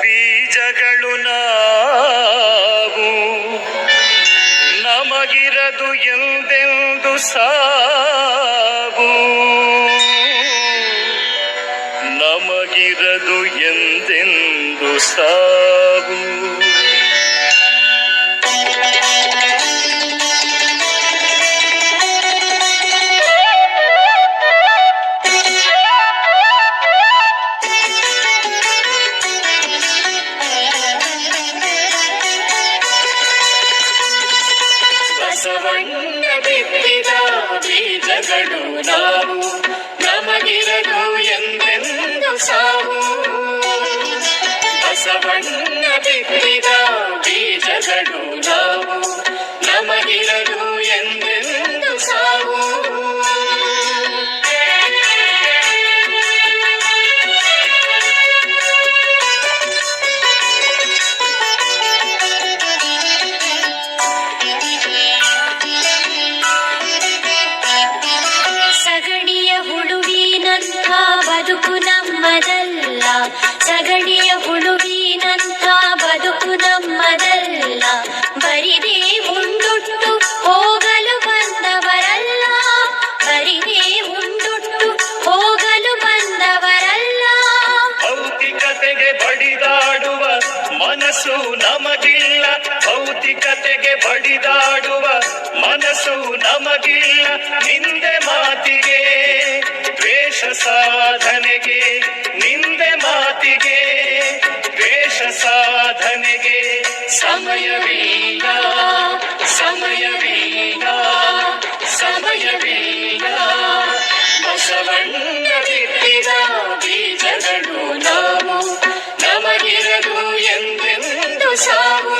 ಬೀಜಗಳು ನಾವು ನಮಗಿರದು ಎಂದೆಂದು ಸಾವು, ನಮಗಿರದು ಎಂದೆಂದು ಸಾವು. ಬಸವಣ್ಣ ಬಿತ್ತಿದ ಬೀಜಗಳು ನಾವು ನಮಗಿರದು ಎಂದೆಂದು ಸಾವು. ಬಸವಣ್ಣ ಬಿತ್ತಿದ ಬೀಜಗಳು ನಾವು ನಮಗಿರದು ಎಂದೆಂದು ಸಾವು. ಬದುಕು ನಮ್ಮದಲ್ಲ, ಸಗಣಿಯ ಹುಳುವಿನಂಥ ಬದುಕು ನಮ್ಮದಲ್ಲ. ಬರಿದೇ ಉಂಡುಟ್ಟು ಹೋಗಲು ಬಂದವರಲ್ಲ, ಬರಿದೇ ಉಂಡುಟ್ಟು ಹೋಗಲು ಬಂದವರಲ್ಲ. ಭೌತಿಕತೆಗೆ ಬಡಿದಾಡುವ ಮನಸ್ಸು ನಮಗಿಲ್ಲ, ಭೌತಿಕತೆಗೆ ಬಡಿದಾಡುವ ಮನಸ್ಸು ನಮಗಿಲ್ಲ. ನಿಂದೆ ಮಾತಿಗೆ ದ್ವೇಷ ಸಾಧನೆಗೆ, ನಿಂದೆ ಮಾತಿಗೆ ದ್ವೇಷ ಸಾಧನೆಗೆ ಸಮಯವಿಲ್ಲ, ಸಮಯವಿಲ್ಲ, ಸಮಯವಿಲ್ಲ. ಬಸವಣ್ಣ ಬಿತ್ತಿದ ಬೀಜಗಳು ನಾವು ನಮಗಿರದು ಎಂದೆಂದು ಸಾವು.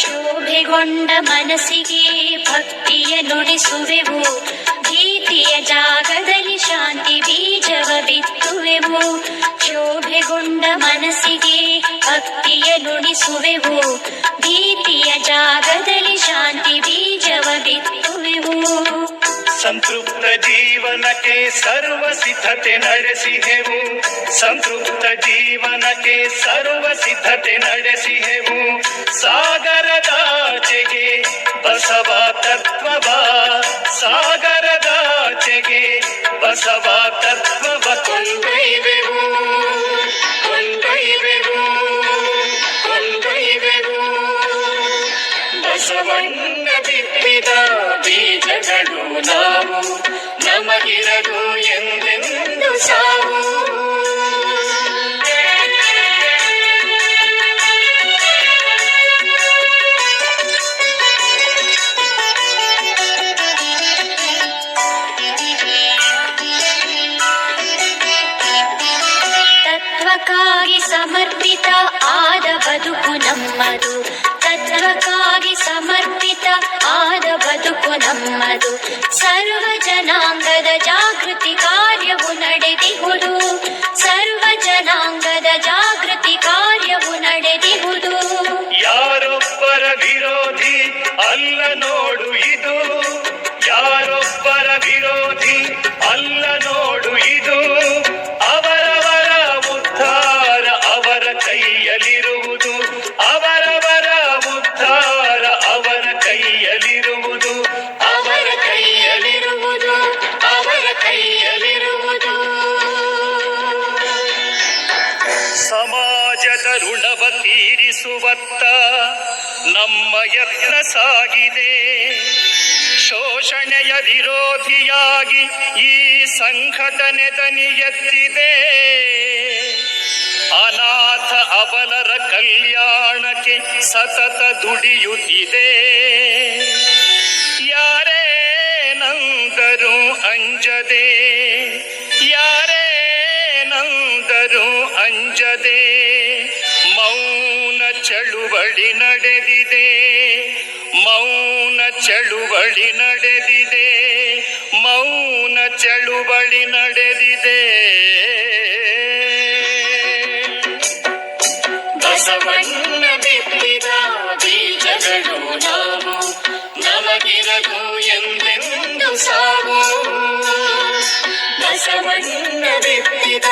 ಶೋಭೆಗೊಂಡ ಮನಸ್ಸಿಗೆ ಭಕ್ತಿಯ ನುಡಿಸುವೆವು, ಭೀತಿಯ ಜಾಗದಲ್ಲಿ ಶಾಂತಿ ಬೀಜವ ಬಿತ್ತುವೆವು. ಶೋಭೆಗೊಂಡ ಮನಸ್ಸಿಗೆ ಭಕ್ತಿಯ ನುಡಿಸುವೆವು, ಭೀತಿಯ ಜಾಗದಲ್ಲಿ ಶಾಂತಿ ಬೀಜವ ಬಿತ್ತುವೆವು. ಸಂತೃಪ್ತ ಜೀವನಕ್ಕೆ ಸರ್ವ ಸಿದ್ಧತೆ ನಡೆಸಿದೆವು, ಸಂತೃಪ್ತ ಜೀವನಕ್ಕೆ ಸರ್ವ ಸಿದ್ಧತೆ ನಡೆಸಿದೆವು. ಸಾಗರದಾಚೆಗೆ ಬಸವ ತತ್ವವ, ಸಾಗರದಾಚೆಗೆ ಬಸವ ತತ್ವವ ಕೊಂಡೊಯ್ವೆವು, ಕೊಂಡೊಯ್ವೆವು, ಕೊಂಡೊಯ್ವೆವು. ಬಸವಣ್ಣ ಬಿತ್ತಿದ ಬೀಜಗಳು ನಾವು ನಮಗಿರದು ಎಂದೆಂದು ಸಾವು. ತತ್ವಕ್ಕಾಗಿ ಸಮರ್ಪಿತ ಆದ ಬದುಕು ನಮ್ಮದು, ತತ್ವಕ್ಕಾಗಿ ಸಮರ್ಪಿತ ಆದ ಬದುಕು ನಮ್ಮದು. ಸರ್ವ ಜನಾಂಗದ ಜಾಗೃತಿ ಕಾರ್ಯವು ನಡೆದಿಹುದು, ಸರ್ವ ಜನಾಂಗದ ಜಾಗೃತಿ ಕಾರ್ಯವು ನಡೆದಿಹುದು. ಯಾರೊಬ್ಬರ ವಿರೋಧಿ ಅಲ್ಲ ನೋಡು ಇದು, ಯಾರೊಬ್ಬರ ವಿರೋಧಿ ಅಲ್ಲ ನೋಡು ಇದು. ಅವರವರ ಉದ್ಧಾರ ಅವರ ಕೈಯಲ್ಲಿರುವುದು, ಅವರವರ ಉದ್ಧಾರ ಅವರ ಕೈಯಲ್ಲಿರುವುದು, ಅವರ ಕೈಯಲ್ಲಿರುವುದು, ಅವರ ಕೈಯಲ್ಲಿರುವುದು. ಸಮಾಜದ ಋಣವ ತೀರಿಸುವತ್ತ ನಮ್ಮ ಯತ್ನ ಸಾಗಿದೆ. ಶೋಷಣೆಯ ವಿರೋಧಿಯಾಗಿ ಈ ಸಂಘಟನೆ ದನಿ ಎತ್ತಿದೆ. ಅನಾಥ ಅಬಲರ ಕಲ್ಯಾಣಕ್ಕೆ ಸತತ ದುಡಿಯುತ್ತಿದೆ. ಯಾರೇನಂದರೂ ಅಂಜದೆ, ಯಾರೇನಂದರೂ ಅಂಜದೆ ಮೌನ ಚಳುವಳಿ ನಡೆದಿದೆ, ಮೌನ ಚಳುವಳಿ ನಡೆದಿದೆ, ಮೌನ ಚಳುವಳಿ ನಡೆದಿದೆ. ಬಸವಣ್ಣ ಬಿತ್ತಿದ ಬೀಜಗಳು ನಾವು, ನಮಗಿರದು ಎಂದೆಂದು ಸಾವು. ಬಸವಣ್ಣ ಬಿತ್ತಿದ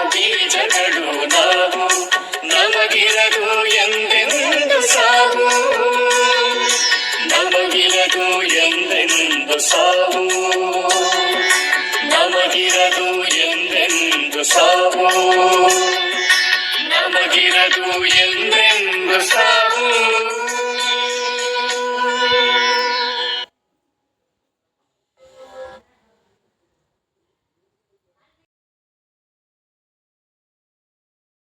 ಬೀಜಗಳು ನಾವು, ನಮಗಿರದು ಎಂದೆಂದು ಸಾವು. ನಮಗಿರದು ಎಂದೆಂದು ಸಾವು. ನಮಗಿರದು ಎಂದೆಂದು ಸಾವು. ನಮಗಿರದು ಎಂದೆಂದು ಸಾವು.